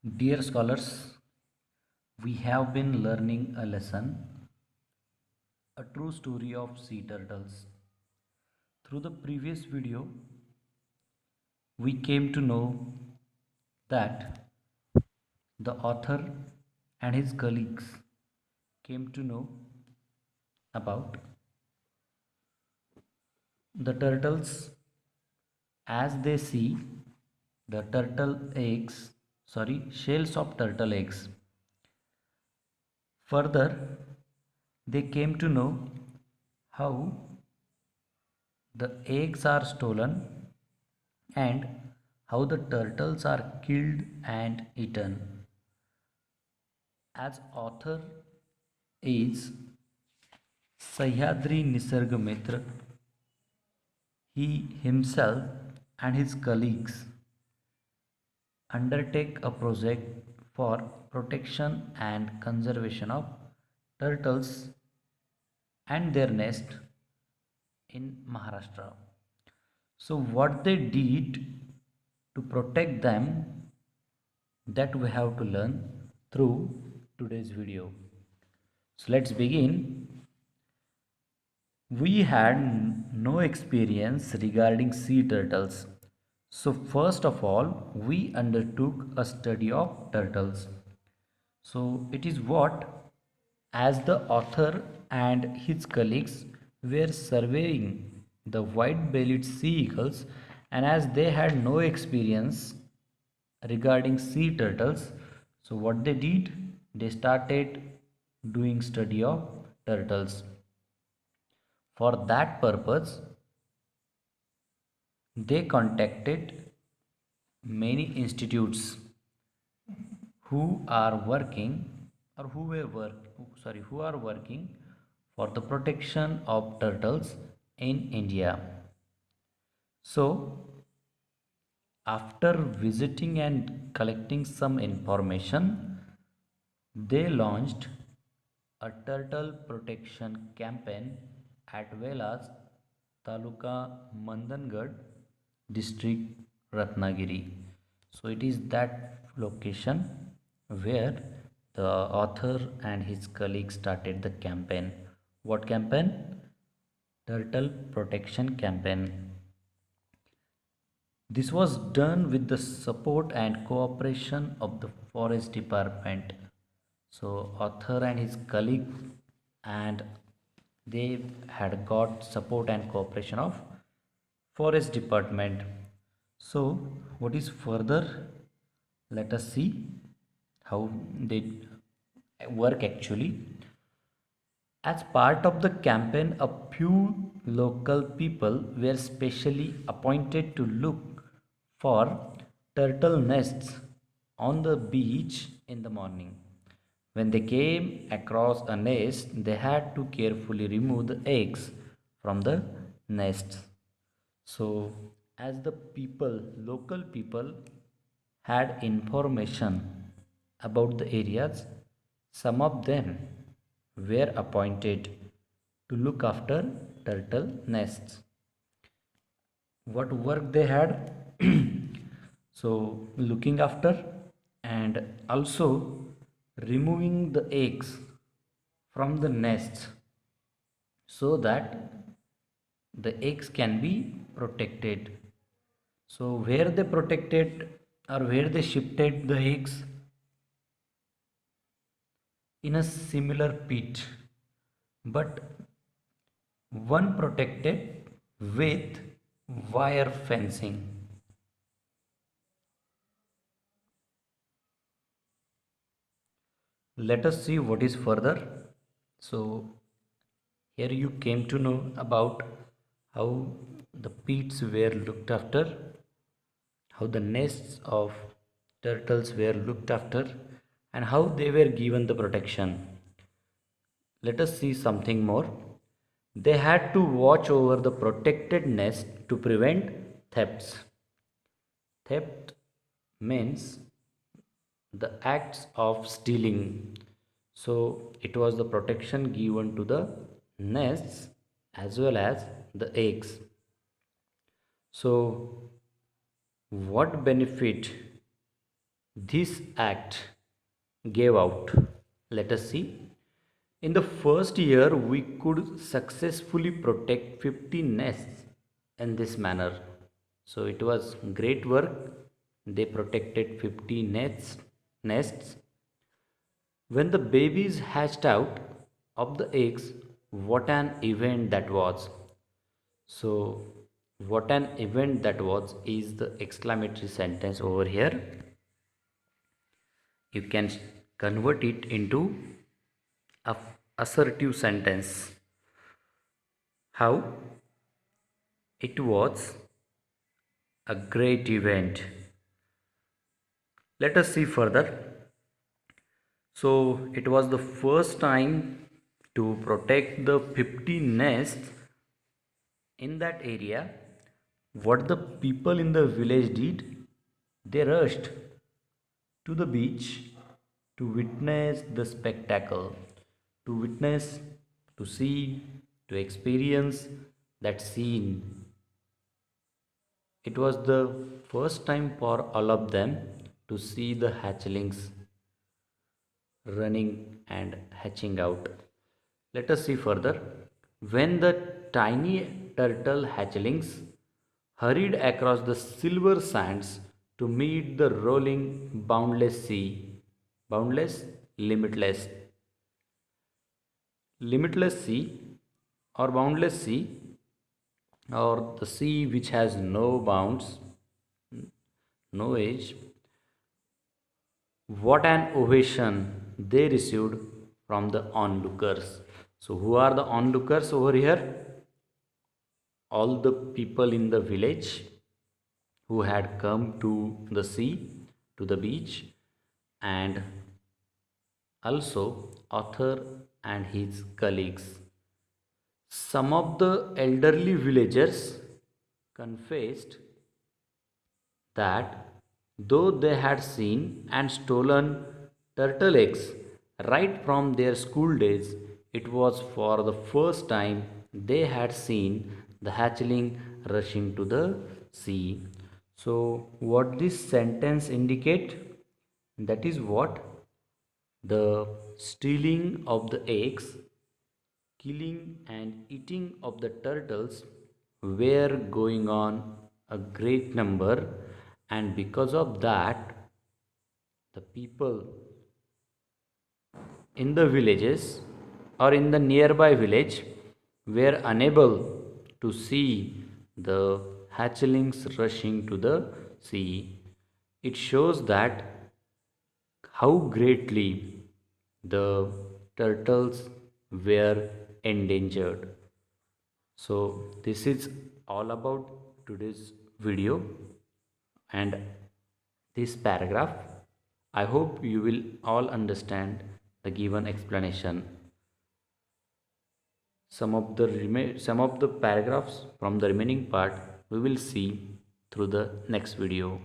Dear scholars, we have been learning a lesson, a true story of sea turtles. Through the previous video, we came to know that the author and his colleagues came to know about the turtles as they see the shells of turtle eggs. Further, they came to know how the eggs are stolen and how the turtles are killed and eaten. As author is Sahyadri Nisargamitra, he himself and his colleagues undertake a project for protection and conservation of turtles and their nest in Maharashtra. So, what they did to protect them, that we have to learn through today's video. So, let's begin. We had no experience regarding sea turtles. So, first of all, we undertook a study of turtles. So, it is what, as the author and his colleagues were surveying the white bellied sea eagles, and as they had no experience regarding sea turtles, so what they did, they started doing study of turtles. For that purpose, they contacted many institutes who are working or who were work sorry who are working for the protection of turtles in India. So after visiting and collecting some information, they launched a turtle protection campaign at Velas Taluka Mandangad district Ratnagiri. So it is that location where the author and his colleagues started the campaign. What campaign? Turtle protection campaign. This was done with the support and cooperation of the Forest Department. So, author and his colleague, and they had got support and cooperation of Forest Department. So, what is further? Let us see how they work actually. As part of the campaign, a few local people were specially appointed to look for turtle nests on the beach in the morning. When they came across a nest, they had to carefully remove the eggs from the nest. So, as the local people had information about the areas, some of them were appointed to look after turtle nests. What work they had? So, looking after and also removing the eggs from the nests so that the eggs can be protected. So where they protected or where they shifted the eggs? In a similar pit, but one protected with wire fencing. Let us see what is further. So here you came to know about how the pits were looked after, how the nests of turtles were looked after, and how they were given the protection. Let us see something more. They had to watch over the protected nest to prevent thefts. Theft means the acts of stealing. So it was the protection given to the nests as well as the eggs. So, what benefit this act gave out. Let us see. In the first year, we could successfully protect 50 nests in this manner. So it was great work. They protected 50 nests. When the babies hatched out of the eggs, what an event that was. So, what an event that was is the exclamatory sentence over here. You can convert it into a assertive sentence. How? It was a great event. Let us see further. So, it was the first time to protect the 50 nests in that area. What the people in the village did, they rushed to the beach to witness the spectacle, to witness, to see, to experience that scene. It was the first time for all of them to see the hatchlings running and hatching out. Let us see further. When the tiny turtle hatchlings hurried across the silver sands to meet the rolling, boundless sea, boundless, limitless, limitless sea, or boundless sea, or the sea which has no bounds, no age, what an ovation they received from the onlookers. So, who are the onlookers over here? All the people in the village who had come to the sea, to the beach, and also Arthur and his colleagues. Some of the elderly villagers confessed that though they had seen and stolen turtle eggs right from their school days, it was for the first time they had seen the hatchling rushing to the sea. So, what this sentence indicate? That is what the stealing of the eggs, killing and eating of the turtles were going on a great number, and because of that the people in the villages or in the nearby village were unable to see the hatchlings rushing to the sea. It shows that how greatly the turtles were endangered. So this is all about today's video and this paragraph. I hope you will all understand the given explanation. Some of the paragraphs from the remaining part we will see through the next video.